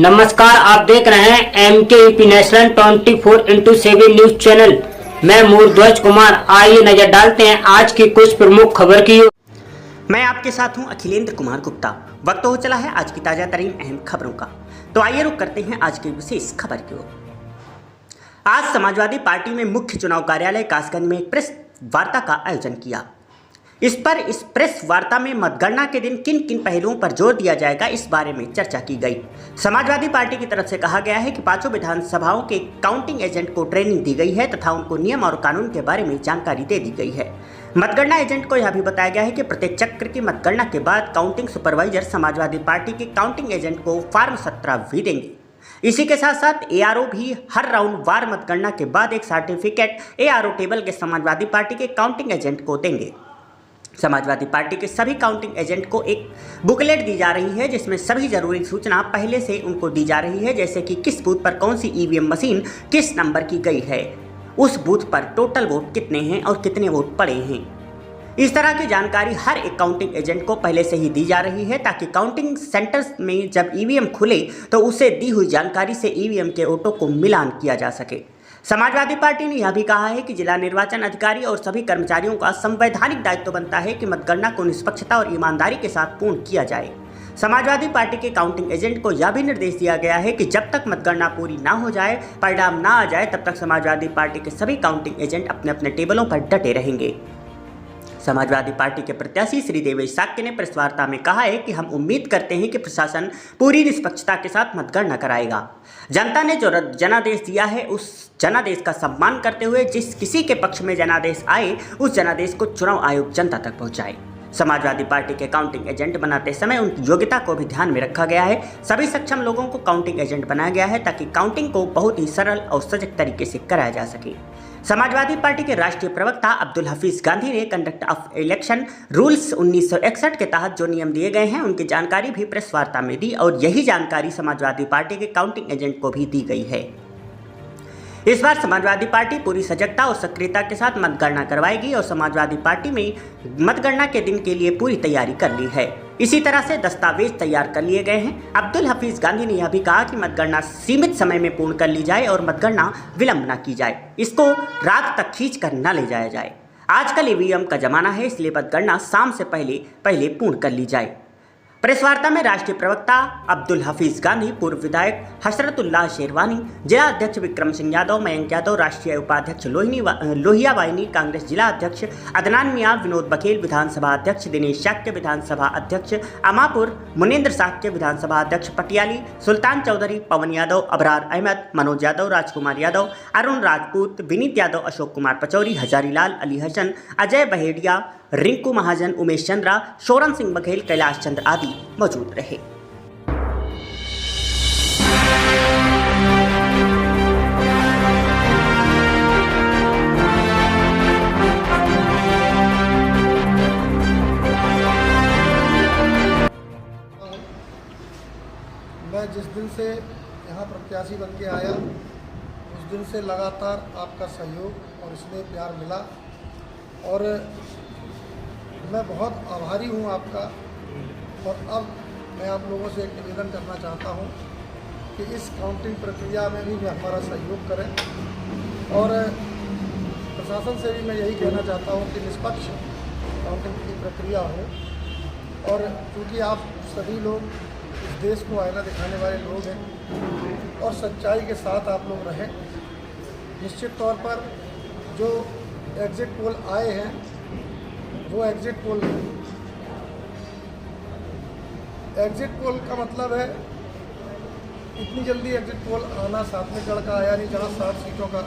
नमस्कार, आप देख रहे हैं MKEP national 24x7 news channel. मैं मूर्ध्वज कुमार। आइए नजर डालते हैं आज की कुछ प्रमुख खबर की। मैं आपके साथ हूं अखिलेंद्र कुमार गुप्ता। वक्त हो चला है आज की ताजा तरीन अहम खबरों का, तो आइए रुक करते हैं आज की विशेष खबर की ओर। आज समाजवादी पार्टी में मुख्य चुनाव कार्यालय कासगंज में एक प्रेस वार्ता का आयोजन किया। इस प्रेस वार्ता में मतगणना के दिन किन किन पहलुओं पर जोर दिया जाएगा, इस बारे में चर्चा की गई। समाजवादी पार्टी की तरफ से कहा गया है कि पांचों विधानसभाओं के काउंटिंग एजेंट को ट्रेनिंग दी गई है तथा उनको नियम और कानून के बारे में जानकारी दे दी गई है। मतगणना एजेंट को यह भी बताया गया है कि प्रत्येक चक्र की मतगणना के बाद काउंटिंग सुपरवाइजर समाजवादी पार्टी के काउंटिंग एजेंट को फॉर्म 17 भी देंगे। इसी के साथ साथ ARO भी हर राउंड वार मतगणना के बाद एक सर्टिफिकेट ARO टेबल के समाजवादी पार्टी के काउंटिंग एजेंट को देंगे। समाजवादी पार्टी के सभी काउंटिंग एजेंट को एक बुकलेट दी जा रही है, जिसमें सभी जरूरी सूचना पहले से उनको दी जा रही है, जैसे कि किस बूथ पर कौन सी EVM मशीन किस नंबर की गई है, उस बूथ पर टोटल वोट कितने हैं और कितने वोट पड़े हैं। इस तरह की जानकारी हर एक काउंटिंग एजेंट को पहले से ही दी जा रही है, ताकि काउंटिंग सेंटर्स में जब EVM खुले तो उसे दी हुई जानकारी से EVM के वोटों को मिलान किया जा सके। समाजवादी पार्टी ने यह भी कहा है कि जिला निर्वाचन अधिकारी और सभी कर्मचारियों का संवैधानिक दायित्व बनता है कि मतगणना को निष्पक्षता और ईमानदारी के साथ पूर्ण किया जाए। समाजवादी पार्टी के काउंटिंग एजेंट को यह भी निर्देश दिया गया है कि जब तक मतगणना पूरी ना हो जाए, परिणाम ना आ जाए, तब तक समाजवादी पार्टी के सभी काउंटिंग एजेंट अपने अपने टेबलों पर डटे रहेंगे। समाजवादी पार्टी के प्रत्याशी श्री देवेश साक्य ने प्रेस वार्ता में कहा है कि हम उम्मीद करते हैं कि प्रशासन पूरी निष्पक्षता के साथ मतगणना कराएगा। जनता ने जो जनादेश दिया है, उस जनादेश का सम्मान करते हुए जिस किसी के पक्ष में जनादेश आए, उस जनादेश को चुनाव आयोग जनता तक पहुंचाए। समाजवादी पार्टी के काउंटिंग एजेंट बनाते समय उनकी योग्यता को भी ध्यान में रखा गया है। सभी सक्षम लोगों को काउंटिंग एजेंट बनाया गया है, ताकि काउंटिंग को बहुत ही सरल और सजग तरीके से कराया जा सके। समाजवादी पार्टी के राष्ट्रीय प्रवक्ता अब्दुल हफीज गांधी ने कंडक्ट ऑफ इलेक्शन रूल्स 1961 के तहत जो नियम दिए गए हैं, उनकी जानकारी भी प्रेस वार्ता में दी और यही जानकारी समाजवादी पार्टी के काउंटिंग एजेंट को भी दी गई है। इस बार समाजवादी पार्टी पूरी सजगता और सक्रियता के साथ मतगणना करवाएगी और समाजवादी पार्टी में मतगणना के दिन के लिए पूरी तैयारी कर ली है। इसी तरह से दस्तावेज तैयार कर लिए गए हैं। अब्दुल हफीज गांधी ने यह भी कहा कि मतगणना सीमित समय में पूर्ण कर ली जाए और मतगणना विलंब न की जाए, इसको रात तक खींच कर न ले जाया जाए। आजकल EVM का जमाना है, इसलिए मतगणना शाम से पहले पूर्ण कर ली जाए। प्रेस वार्ता में राष्ट्रीय प्रवक्ता अब्दुल हफीज गांधी, पूर्व विधायक हसरतुल्लाह शेरवानी, जिला अध्यक्ष विक्रम सिंह यादव, मयंक यादव, राष्ट्रीय उपाध्यक्ष लोहिया वाहिनी, कांग्रेस जिला अध्यक्ष अदनान मियां, विनोद बघेल, विधानसभा अध्यक्ष दिनेश शाक्य, विधानसभा अध्यक्ष अमापुर, मुनेंद्र शाक्य, विधानसभा अध्यक्ष पटियाली, सुल्तान चौधरी, पवन यादव, अबरार अहमद, मनोज यादव, राजकुमार यादव, अरुण राजपूत, विनीत यादव, अशोक कुमार पचौरी, हजारीलाल, अली हसन, अजय बहेड़िया, रिंकू महाजन, उमेश चंद्रा, शोरन सिंह बघेल, कैलाश चंद्र आदि मौजूद रहे। मैं जिस दिन से यहाँ प्रत्याशी बन के आया, उस दिन से लगातार आपका सहयोग और स्नेह प्यार मिला और मैं बहुत आभारी हूँ आपका। और अब मैं आप लोगों से एक निवेदन करना चाहता हूँ कि इस काउंटिंग प्रक्रिया में भी हमारा सहयोग करें और प्रशासन से भी मैं यही कहना चाहता हूँ कि निष्पक्ष काउंटिंग की प्रक्रिया हो। और क्योंकि आप सभी लोग इस देश को आईना दिखाने वाले लोग हैं और सच्चाई के साथ आप लोग रहें। निश्चित तौर पर जो एग्ज़िट पोल आए हैं वो एग्ज़िट पोल नहीं। एग्ज़िट पोल का मतलब है इतनी जल्दी एग्ज़िट पोल आना, साथ में चढ़ का आया नहीं, जहाँ 60 सीटों का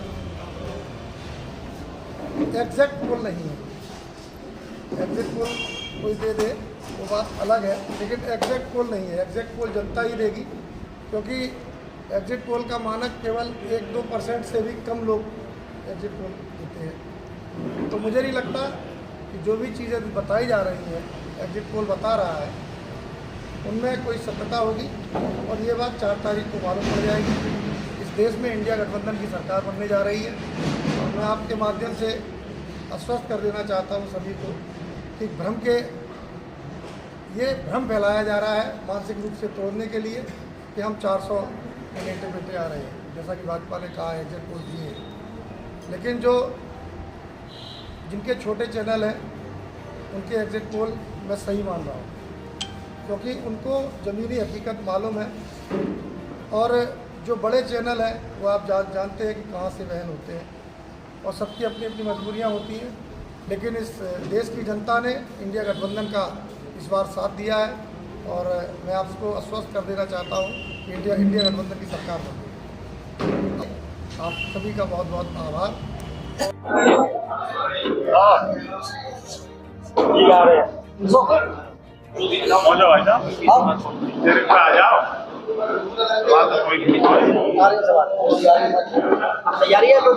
एग्जैक्ट पोल नहीं है। एग्ज़िट पोल कोई दे दे वो बात अलग है, लेकिन एग्जैक्ट पोल नहीं है। एग्जैक्ट पोल जनता ही देगी, क्योंकि एग्ज़िट पोल का मानक केवल 1-2% से भी कम लोग एग्ज़िट पोल देते हैं। तो मुझे नहीं लगता कि जो भी चीज़ें बताई जा रही हैं, एग्ज़िट पोल बता रहा है, उनमें कोई सत्यता होगी और ये बात 4 तारीख को मालूम पड़ जाएगी। इस देश में इंडिया गठबंधन की सरकार बनने जा रही है और मैं आपके माध्यम से आश्वस्त कर देना चाहता हूँ सभी को कि भ्रम फैलाया जा रहा है मानसिक रूप से तोड़ने के लिए। कि हम 400 कैंडिडेट आ रहे हैं, जैसा कि भाजपा ने कहा एग्जिट पोल दिए, लेकिन जो जिनके छोटे चैनल हैं उनके एग्जिट पोल मैं सही मान रहा हूँ, क्योंकि उनको ज़मीनी हकीकत मालूम है। और जो बड़े चैनल हैं वो आप जानते हैं कि कहाँ से वहन होते हैं और सबकी अपनी अपनी मजबूरियाँ होती हैं, लेकिन इस देश की जनता ने इंडिया गठबंधन का इस बार साथ दिया है और मैं आपको आश्वस्त कर देना चाहता हूँ कि इंडिया गठबंधन की सरकार बनेगी। आप सभी का बहुत बहुत आभार। आ जाओ। तैयारी है तो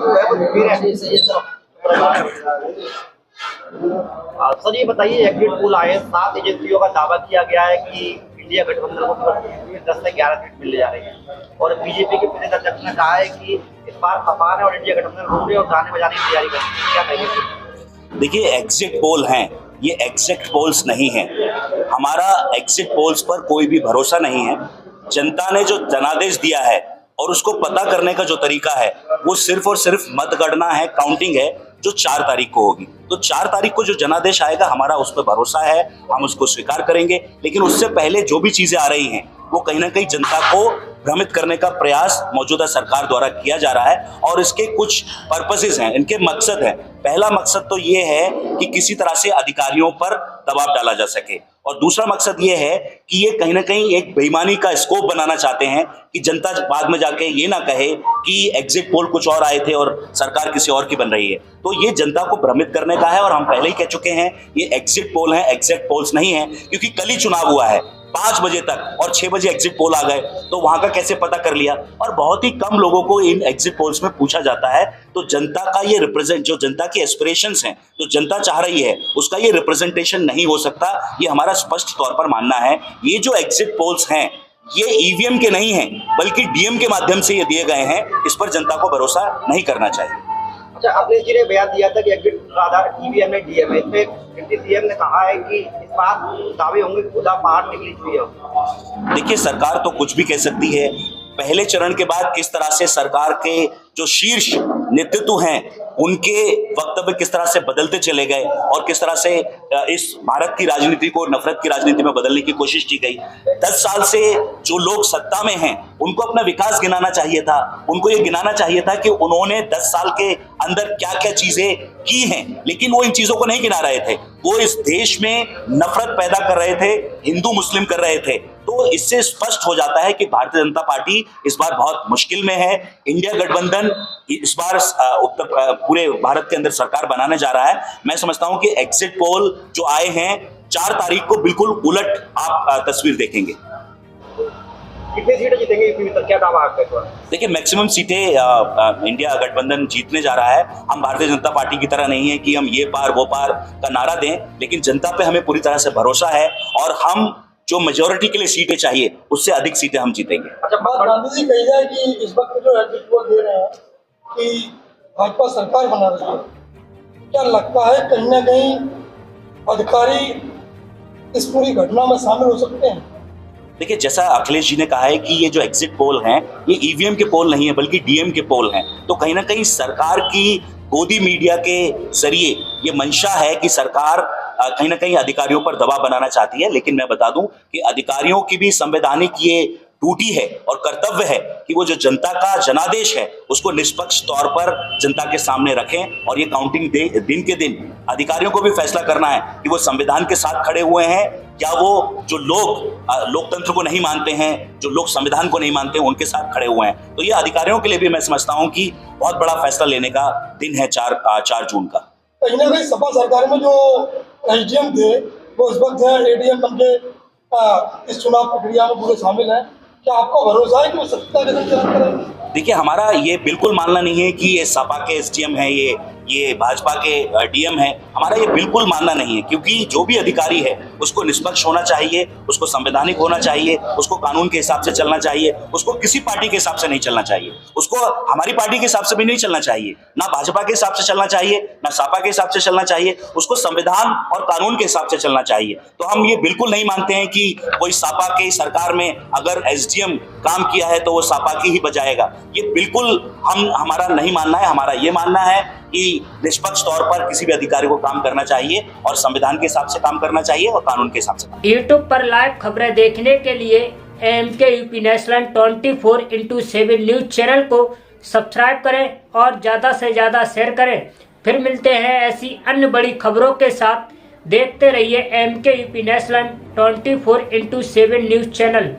सर ये बताइए, एग्जिट पोल आए, 7 एजेंसियों का दावा किया गया है कि इंडिया गठबंधन को 10 से 11 सीट मिलने जा रही है और बीजेपी के प्रदेश अध्यक्ष ने कहा है कि इस बार खपान है और इंडिया गठबंधन रोकने और गाने बजाने की तैयारी करती है, क्या कहेंगे? देखिए, एग्जिट पोल हैं, ये एग्जैक्ट पोल्स नहीं है। हमारा एग्जिट पोल्स पर कोई भी भरोसा नहीं है। जनता ने जो जनादेश दिया है और उसको पता करने का जो तरीका है वो सिर्फ और सिर्फ मतगणना है, काउंटिंग है, जो 4 तारीख को होगी। तो 4 तारीख को जो जनादेश आएगा, हमारा उस पर भरोसा है, हम उसको स्वीकार करेंगे। लेकिन उससे पहले जो भी चीजें आ रही हैं वो कहीं ना कहीं जनता को भ्रमित करने का प्रयास मौजूदा सरकार द्वारा किया जा रहा है और इसके कुछ पर्पसेस हैं, इनके मकसद हैं। पहला मकसद तो ये है कि किसी तरह से अधिकारियों पर दबाव डाला जा सके और दूसरा मकसद ये है कि ये कहीं ना कहीं एक बेईमानी का स्कोप बनाना चाहते हैं कि जनता बाद में जाके ये ना कहे कि एग्जिट पोल कुछ और आए थे और सरकार किसी और की बन रही है। तो ये जनता को भ्रमित करने का है और हम पहले ही कह चुके हैं ये एग्जिट पोल है, एग्जैक्ट पोल्स नहीं है, क्योंकि कल ही चुनाव हुआ है 5 बजे तक और 6 बजे एग्जिट पोल आ गए, तो वहां का कैसे पता कर लिया? और बहुत ही कम लोगों को इन एग्जिट पोल्स में पूछा जाता है। तो जनता का ये रिप्रेजेंट, जो जनता की एस्पिरेशंस हैं, जो जनता चाह रही है, उसका ये रिप्रेजेंटेशन नहीं हो सकता, ये हमारा स्पष्ट तौर पर मानना है। ये जो एग्जिट पोल्स हैं ये ईवीएम के नहीं हैं, बल्कि डीएम के माध्यम से ये दिए गए हैं। इस पर जनता को भरोसा नहीं करना चाहिए। अच्छा, अखिलेश जी ने बयान दिया था कि एग्जिट का आधार ईवीएम है, डीएम है। इसमें सीएम ने कहा है कि इस बार दावे होंगे खुदा पहाड़ निकली हुई है। देखिए, सरकार तो कुछ भी कह सकती है। पहले चरण के बाद किस तरह से सरकार के जो शीर्ष नेतृत्व हैं उनके वक्तव्य किस तरह से बदलते चले गए और किस तरह से इस भारत की राजनीति को नफरत की राजनीति में बदलने की कोशिश की गई। 10 साल से जो लोग सत्ता में हैं उनको अपना विकास गिनाना चाहिए था, उनको ये गिनाना चाहिए था कि उन्होंने 10 साल के अंदर क्या क्या चीजें की हैं, लेकिन वो इन चीजों को नहीं गिना रहे थे। वो इस देश में नफरत पैदा कर रहे थे, हिंदू मुस्लिम कर रहे थे। तो इससे स्पष्ट हो जाता है कि भारतीय जनता पार्टी इस बार बहुत मुश्किल में है। इंडिया गठबंधन इस बार पूरे भारत के अंदर सरकार बनाने जा रहा है। मैं समझता हूं कि एग्जिट पोल जो आए हैं 4 तारीख को बिल्कुल उलट आप तस्वीर देखेंगे। कितनी सीटें जीतेंगे यूपी में, क्या दावा आपका? देखिए, मैक्सिमम सीटें इंडिया गठबंधन जीतने जा रहा है। हम भारतीय जनता पार्टी की तरह नहीं है कि हम ये पार वो पार का नारा दें, लेकिन जनता पे हमें पूरी तरह से भरोसा है और हम जो मेजोरिटी के लिए सीटें चाहिए उससे अधिक सीटें हम जीतेंगे। अच्छा, गांधी जी कही जाए कि इस वक्त जो एग्जिट पोल दे रहे हैं कि भाजपा सरकार बना रही है, क्या लगता है कहीं ना कहीं अधिकारी इस पूरी घटना में शामिल हो सकते हैं? देखिए, जैसा अखिलेश जी ने कहा है कि ये जो एग्जिट पोल हैं ये ईवीएम के पोल नहीं है बल्कि डीएम के पोल हैं। तो कहीं ना कहीं सरकार की गोदी मीडिया के जरिए ये मंशा है कि सरकार कहीं ना कहीं अधिकारियों पर दबाव बनाना चाहती है। लेकिन मैं बता दूं कि अधिकारियों की भी संवैधानिक ये ड्यूटी है और कर्तव्य है कि वो जो जनता का जनादेश है उसको निष्पक्ष तौर पर जनता के सामने रखें और ये काउंटिंग दिन के दिन अधिकारियों को भी फैसला करना है कि वो संविधान के साथ खड़े हुए हैं या वो जो लोग लोकतंत्र को नहीं मानते हैं, जो लोग संविधान को नहीं मानते हैं, उनके साथ खड़े हुए हैं। तो ये अधिकारियों के लिए भी मैं समझता हूं कि बहुत बड़ा फैसला लेने का दिन है 4 जून का। कहीं ना कहीं सपा सरकार में जो एसडीएम थे वो इस वक्त एडीएम बन के इस चुनाव प्रक्रिया में पूरे शामिल हैं। क्या आपको भरोसा है कि वो सत्ता के संचालन करेंगे? देखिए, हमारा ये बिल्कुल मानना नहीं है कि ये सपा के एसडीएम है, ये ये भाजपा के डीएम है, हमारा ये बिल्कुल मानना नहीं है, क्योंकि जो भी अधिकारी है उसको निष्पक्ष होना चाहिए, उसको संवैधानिक होना चाहिए, उसको कानून के हिसाब से चलना चाहिए, उसको किसी पार्टी के हिसाब से नहीं चलना चाहिए, उसको हमारी पार्टी के हिसाब से भी नहीं चलना चाहिए, ना भाजपा के हिसाब से चलना चाहिए, ना सपा के हिसाब से चलना चाहिए, उसको संविधान और कानून के हिसाब से चलना चाहिए। तो हम ये बिल्कुल नहीं मानते हैं कि कोई सपा के सरकार में अगर एसडीएम काम किया है तो वो सपा की ही बजाएगा, ये बिल्कुल हमारा नहीं मानना है। हमारा ये मानना है कि निष्पक्ष तौर पर किसी भी अधिकारी को काम करना चाहिए और संविधान के हिसाब से काम करना चाहिए और कानून के हिसाब से। यूट्यूब पर लाइव खबरें देखने के लिए MKUP नेशनल 24/7 न्यूज चैनल को सब्सक्राइब करें और ज्यादा से ज्यादा शेयर करें। फिर मिलते हैं ऐसी अन्य बड़ी खबरों के साथ। देखते रहिए MKUP नेशनल 24/7 न्यूज चैनल।